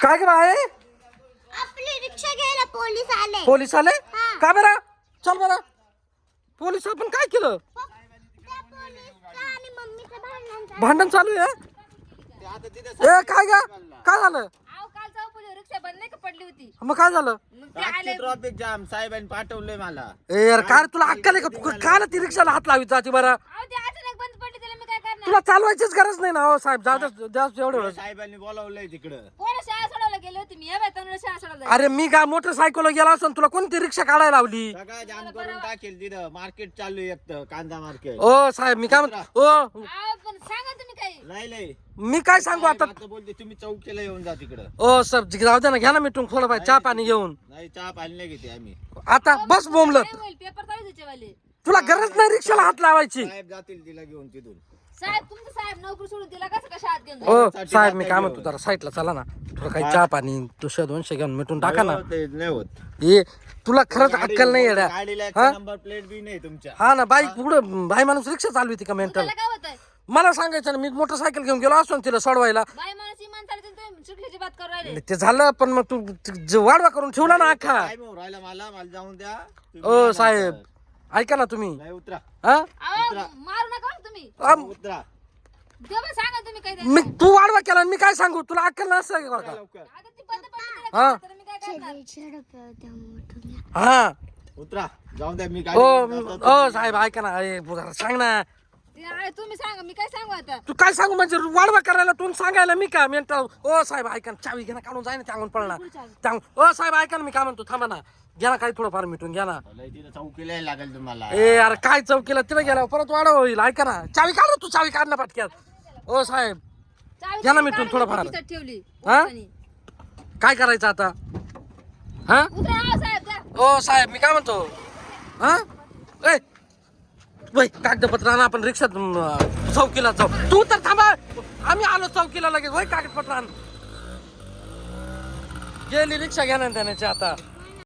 काय ग बाय आपली रिक्षा घ्यायला पोलीस आले. पोलीस आले हा. का बरं चल बरं पोलीस आपण काय केलं त्या पोलीसचं आणि मम्मीचं भांडण झालं. भांडण चालू आहे ए काय ग काय झालं अहो काल चौपली रिक्षा बंद नाही का पडली होती मग काय झालं मग ते आले ट्रॉफिक जाम साहेबांनी पाठवलंय मला. ए यार काय रे, तुला अक्कल आहे का तू काय ती रिक्षाला हात लावी जाती बरं अहो ते अचानक बंद पडली त्याला मी काय करणार तुला चालवायचीच गरज नाही ना हो साहेब जाऊ एवढं साहेबांनी बोलावलंय तिकडं. कोणा शाळा सोडायला गेले होते मी या तनुला शाळा सोडायला अरे मी काय मोटरसायकल गेला असं तुला कोणती रिक्षा काढायला लावली सगळं जाम करून टाकेल तिथं. मार्केट चालू आहे एक कांदा मार्केट. ओ साहेब मी काय म्हणतो ओ अहो पण सांगा तुम्ही काही नाही नाही मी काय सांगू आता आता बोलते तुम्ही चौकीला येऊन जा तिकडं. ओ सर जाऊ दे ना घ्या ना मिटून थोडं बाय चहा पाणी घेऊन नाही चहा पाणी नाही घेते आम्ही. आता बस बोंबलं काय होईल पेपर चालू त्याच्यावाले तुला गरज नाही रिक्षाला हात लावायची साहेब जातील तिला घेऊन तिथून. साहेब तुमचं साहेब नोकरी सोडून तिला कसं कशा हात घेऊन ओ साठी साहेब मी आता काय घेऊन. म्हणतो जरा साईडला चला ना थोडं काही चहा पाणी 200 घेऊन मिटून टाका ना नाही होत, ते नाही होत. ये तुला खरंच अक्कल नाही येड्या गाडीला हा? नंबर प्लेट बी नाही तुमच्या. हा ना बाईक पुढं बाई माणूस रिक्षा चालवी का मेंटल त्याला काय होतंय मला सांगायचं ना मी मोटरसायकल घेऊन गेलो असतो ना तिला सोडवायला बाई माणूस इमान चालते तुम्ही चुकल्याची बात करू राहिले ते झालं पण मग तू वाढवा करून ठेवला ना अख्खा काय भाऊ राहिला मला जाऊन द्या. तुम्ही ओ या साहेब नंतर. ऐका ना तुम्ही नाही उतरा हा अहो मारू नका बरं तुम्ही उतरा तेव्हा सांगा तुम्ही काही मी तू वाढवा केला आणि मी काय सांगू तुला अक्कल नसतं का लवकर आता ती बंद पडली हा. तर मी काय करणार 150 रुपये होते मोठून. हा उतरा जाऊन द्या. मी ओ गाडी घेऊन जातो. ओ साहेब ऐका ना जरा सांग ना ते आहे, तुम्ही सांगा मी काय सांगू आता तू काय सांगू म्हणजे वाढवा करायला तू सांगायला मी का मेंटल ओ साहेब ऐका ना चावी घ्या ना काढून जाय ना त्यागून पळणार ओ साहेब ऐका ना मी काय म्हणतो थांबा ना घ्या ना काही थोडंफार मिटून घ्या ना लय तिथं चौकीला यायला लागेल तुम्हाला. ए अरे काय चौकीला तिला गेला परत वाढव होईल ऐका ना चावी काढ ना, तू चावी काढ ना पटक्यात ओ साहेब चावी घ्या ना तुम्ही मिटून काढून थोडंफार. खिशात ठेवली हा? पोलिसांनी. काय करायचं आता हा उतरा अहो साहेब द्या ओ साहेब मी काय म्हणतो हा ए वय कागदपत्र आण आपण रिक्षात चौकीला जाऊ तू तर थांबा आम्ही आलो चौकीला लगेच वय कागदपत्र आण गेली रिक्षा घ्या ना त्याने आता